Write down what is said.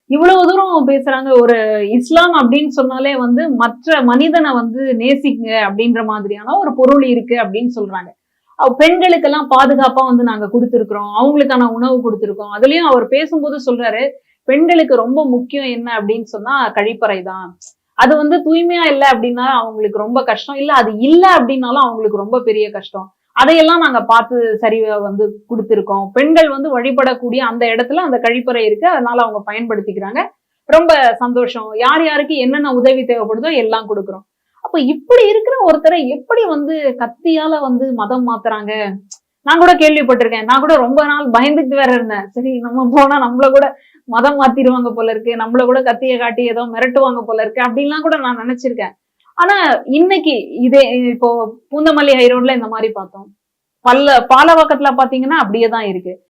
இவ்வளவு தூரம் பேசுறாங்க. ஒரு இஸ்லாம் அப்படின்னு சொன்னாலே வந்து மற்ற மனிதனை வந்து நேசிங்க அப்படின்ற மாதிரியான ஒரு பொருள் இருக்கு அப்படின்னு சொல்றாங்க. பெண்களுக்கெல்லாம் பாதுகாப்பா வந்து நாங்க கொடுத்திருக்கிறோம், அவங்களுக்கான உணவு கொடுத்திருக்கோம். அதுலயும் அவர் பேசும்போது சொல்றாரு, பெண்களுக்கு ரொம்ப முக்கியம் என்ன அப்படின்னு சொன்னா கழிப்பறை தான். அது வந்து தூய்மையா இல்ல அப்படின்னா அவங்களுக்கு ரொம்ப கஷ்டம். இல்ல அது இல்ல அப்படின்னாலும் அவங்களுக்கு ரொம்ப பெரிய கஷ்டம். அதையெல்லாம் நாங்க பார்த்து சரிவா வந்து கொடுத்திருக்கோம். பெண்கள் வந்து வழிபடக்கூடிய அந்த இடத்துல அந்த கழிப்பறை இருக்கு. அதனால அவங்க பயன்படுத்திக்கிறாங்க. ரொம்ப சந்தோஷம். யார் யாருக்கு என்னென்ன உதவி தேவைப்படுதோ எல்லாம் கொடுக்குறோம். அப்ப இப்படி இருக்கிற ஒருத்தரை எப்படி வந்து கத்தியால வந்து மதம் மாத்துறாங்க? நான் கூட கேள்விப்பட்டிருக்கேன். நான் கூட ரொம்ப நாள் பயந்துட்டு வேற இருந்தேன். சரி நம்ம போனா நம்மள கூட மதம் மாத்திருவாங்க போல இருக்கு. நம்மள கூட கத்திய காட்டி ஏதோ மிரட்டுவாங்க போல இருக்கு. அப்படின்லாம் கூட நான் நினைச்சிருக்கேன். ஆனா இன்னைக்கு இதே இப்போ பூந்தமல்லி ஹைரோட்ல இந்த மாதிரி பார்த்தோம். பாலவாக்கத்துல பாத்தீங்கன்னா அப்படியே தான் இருக்கு.